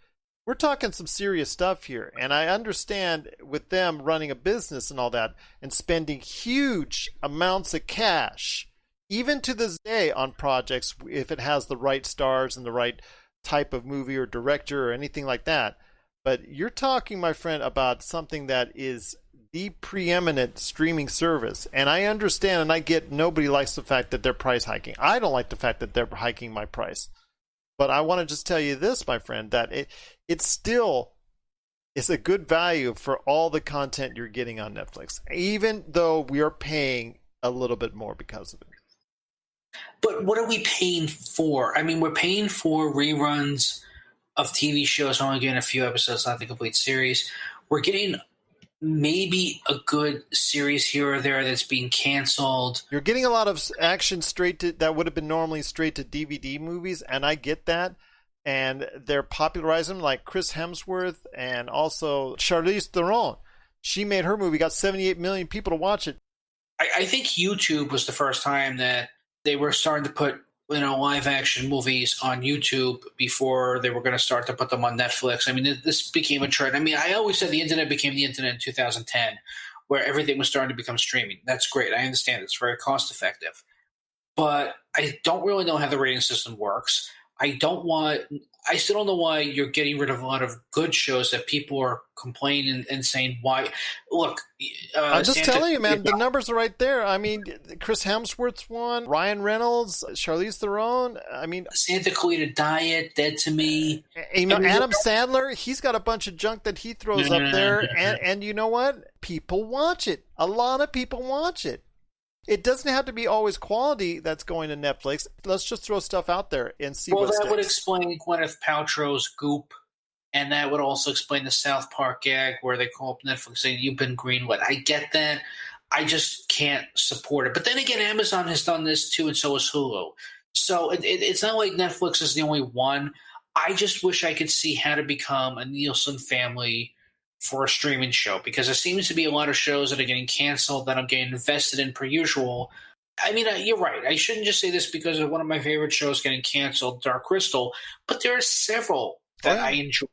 we're talking some serious stuff here. And I understand with them running a business and all that and spending huge amounts of cash, even to this day, on projects, if it has the right stars and the right type of movie or director or anything like that. But you're talking, my friend, about something that is the preeminent streaming service. And I understand and I get nobody likes the fact that they're price hiking. I don't like the fact that they're hiking my price. But I want to just tell you this, my friend, that it still is a good value for all the content you're getting on Netflix, even though we are paying a little bit more because of it. But what are we paying for? I mean, we're paying for reruns of TV shows, only getting a few episodes, not the complete series. We're getting maybe a good series here or there that's being canceled. You're getting a lot of action that would have been normally straight to DVD movies, and I get that. And they're popularizing them, like Chris Hemsworth and also Charlize Theron. She made her movie, got 78 million people to watch it. I think YouTube was the first time that they were starting to put, live action movies on YouTube before they were going to start to put them on Netflix. I mean, this became a trend. I mean, I always said the internet became the internet in 2010, where everything was starting to become streaming. That's great. I understand it's very cost effective. But I don't really know how the rating system works. I still don't know why you're getting rid of a lot of good shows that people are complaining and saying why. Look, I'm just telling you, man, the numbers are right there. I mean, Chris Hemsworth's one, Ryan Reynolds, Charlize Theron. I mean, Santa Clarita Diet, Dead to Me. Adam Sandler, he's got a bunch of junk that he throws up there, and you know what? People watch it. A lot of people watch it. It doesn't have to be always quality that's going to Netflix. Let's just throw stuff out there and see what sticks. Well, that would explain Gwyneth Paltrow's Goop, and that would also explain the South Park gag where they call up Netflix saying, "You've been greenlit." I get that. I just can't support it. But then again, Amazon has done this too, and so has Hulu. So it's not like Netflix is the only one. I just wish I could see how to become a Nielsen family for a streaming show, because there seems to be a lot of shows that are getting canceled that I'm getting invested in per usual. I mean, you're right. I shouldn't just say this because of one of my favorite shows getting canceled, Dark Crystal, but there are several that I enjoyed.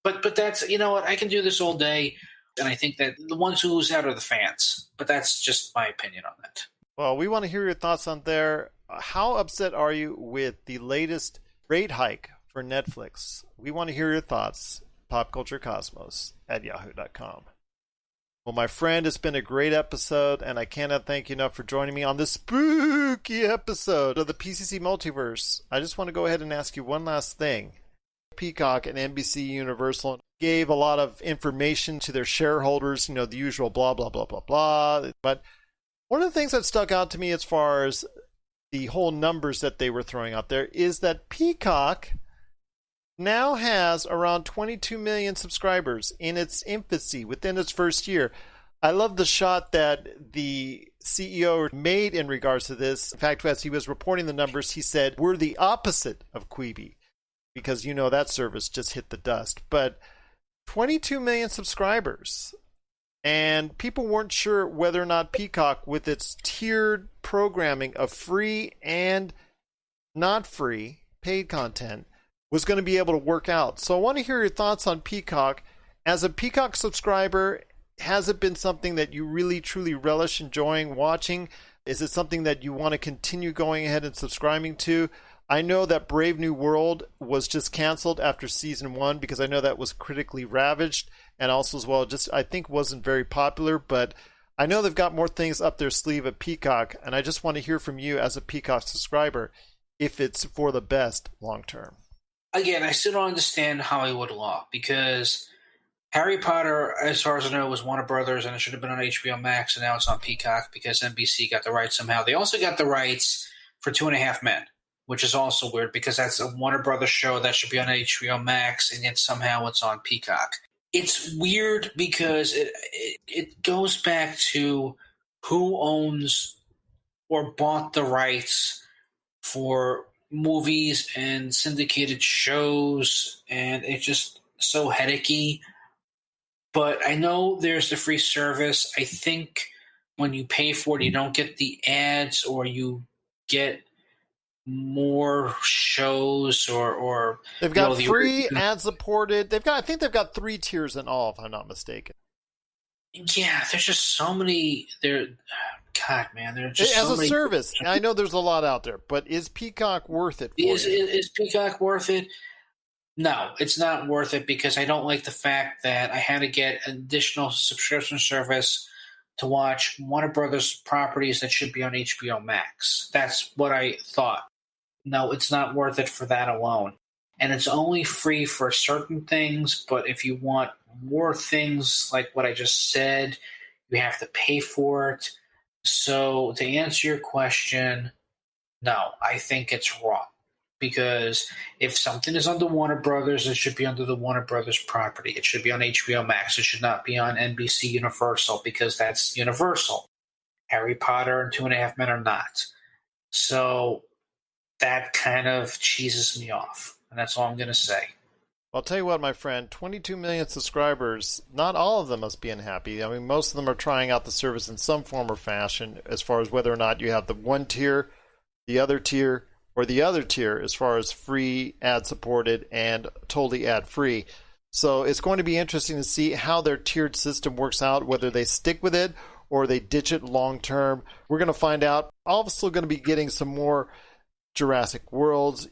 But that's, you know what, I can do this all day, and I think that the ones who lose out are the fans. But that's just my opinion on that. Well, we want to hear your thoughts on there. How upset are you with the latest rate hike for Netflix? We want to hear your thoughts. popculturecosmos@yahoo.com. Well, my friend, it's been a great episode, and I cannot thank you enough for joining me on this spooky episode of the PCC Multiverse. I just want to go ahead and ask you one last thing. Peacock and NBC Universal gave a lot of information to their shareholders, the usual blah, blah, blah, blah, blah. But one of the things that stuck out to me as far as the whole numbers that they were throwing out there is that Peacock now has around 22 million subscribers in its infancy within its first year. I love the shot that the CEO made in regards to this. In fact, as he was reporting the numbers, he said, "We're the opposite of Quibi," because that service just hit the dust. But 22 million subscribers, and people weren't sure whether or not Peacock, with its tiered programming of free and not free paid content, was going to be able to work out. So I want to hear your thoughts on Peacock. As a Peacock subscriber, has it been something that you really truly relish enjoying watching? Is it something that you want to continue going ahead and subscribing to? I know that Brave New World was just canceled after season 1 because I know that was critically ravaged, and also as well just I think wasn't very popular, but I know they've got more things up their sleeve at Peacock, and I just want to hear from you as a Peacock subscriber if it's for the best long term. Again, I still don't understand Hollywood law, because Harry Potter, as far as I know, was Warner Brothers, and it should have been on HBO Max, and now it's on Peacock because NBC got the rights somehow. They also got the rights for 2.5 Men, which is also weird because that's a Warner Brothers show that should be on HBO Max, and yet somehow it's on Peacock. It's weird because it goes back to who owns or bought the rights for movies and syndicated shows, and it's just so headachy. But I know there's the free service. I think when you pay for it, you don't get the ads, or you get more shows, or they've got free ad-supported. I think they've got 3 tiers in all, if I'm not mistaken. Yeah, there's just so many. God, man, there's just as so a many service. I know there's a lot out there, but is Peacock worth it? Is Peacock worth it? No, it's not worth it, because I don't like the fact that I had to get additional subscription service to watch Warner Brothers properties that should be on HBO Max. That's what I thought. No, it's not worth it for that alone. And it's only free for certain things, but if you want more things like what I just said, you have to pay for it. So to answer your question, no, I think it's wrong. Because if something is under Warner Brothers, it should be under the Warner Brothers property. It should be on HBO Max. It should not be on NBC Universal, because that's Universal. Harry Potter and 2.5 Men are not. So that kind of cheeses me off. And that's all I'm going to say. I'll tell you what, my friend, 22 million subscribers, not all of them must be unhappy. I mean, most of them are trying out the service in some form or fashion, as far as whether or not you have the one tier, the other tier, or the other tier as far as free, ad-supported, and totally ad-free. So it's going to be interesting to see how their tiered system works out, whether they stick with it or they ditch it long-term. We're going to find out. Also going to be getting some more Jurassic Worlds,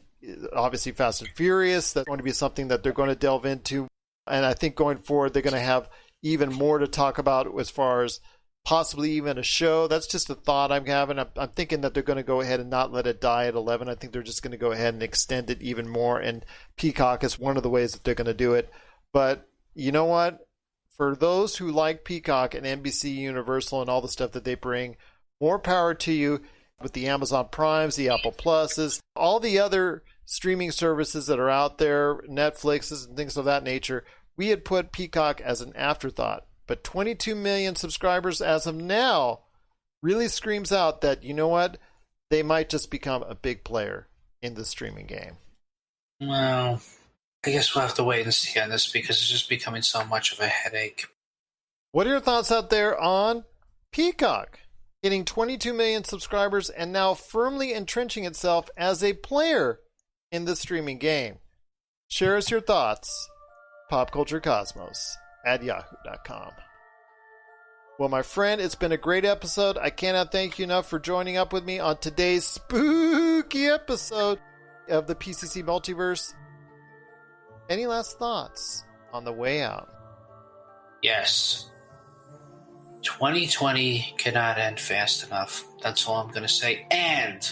obviously Fast and Furious. That's going to be something that they're going to delve into. And I think going forward, they're going to have even more to talk about as far as possibly even a show. That's just a thought I'm having. I'm thinking that they're going to go ahead and not let it die at 11. I think they're just going to go ahead and extend it even more. And Peacock is one of the ways that they're going to do it. But you know what? For those who like Peacock and NBC Universal and all the stuff that they bring, more power to you with the Amazon Primes, the Apple Pluses, all the other streaming services that are out there, Netflixes and things of that nature. We had put Peacock as an afterthought. But 22 million subscribers as of now really screams out that, you know what, they might just become a big player in the streaming game. Well, I guess we'll have to wait and see on this, because it's just becoming so much of a headache. What are your thoughts out there on Peacock getting 22 million subscribers and now firmly entrenching itself as a player in the streaming game? Share us your thoughts. PopCultureCosmos@yahoo.com. Well, my friend, it's been a great episode. I cannot thank you enough for joining up with me on today's spooky episode of the PCC Multiverse. Any last thoughts on the way out? Yes. 2020 cannot end fast enough. That's all I'm going to say. And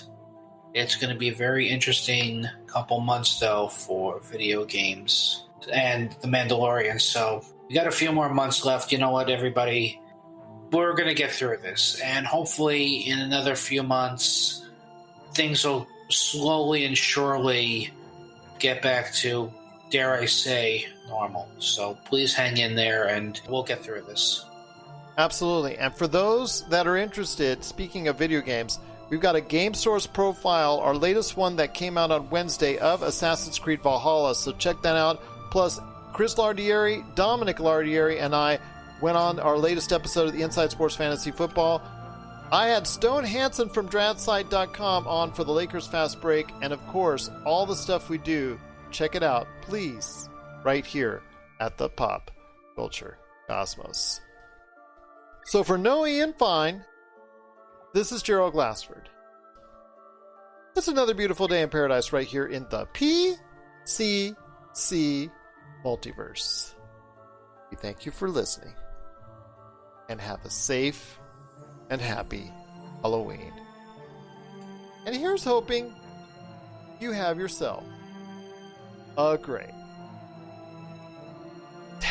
it's going to be a very interesting couple months, though, for video games and The Mandalorian. So we got a few more months left. You know what, everybody? We're going to get through this. And hopefully in another few months, things will slowly and surely get back to, dare I say, normal. So please hang in there and we'll get through this. Absolutely. And for those that are interested, speaking of video games, we've got a Game Source profile, our latest one that came out on Wednesday, of Assassin's Creed Valhalla. So check that out. Plus, Chris Lardieri, Dominic Lardieri, and I went on our latest episode of the Inside Sports Fantasy Football. I had Stone Hansen from DraftSite.com on for the Lakers Fast Break. And of course, all the stuff we do, check it out, please, right here at the Pop Culture Cosmos. So for no Ian Fein, this is Gerald Glassford. It's another beautiful day in paradise right here in the PCC Multiverse. We thank you for listening. and have a safe and happy Halloween. And here's hoping you have yourself a great day.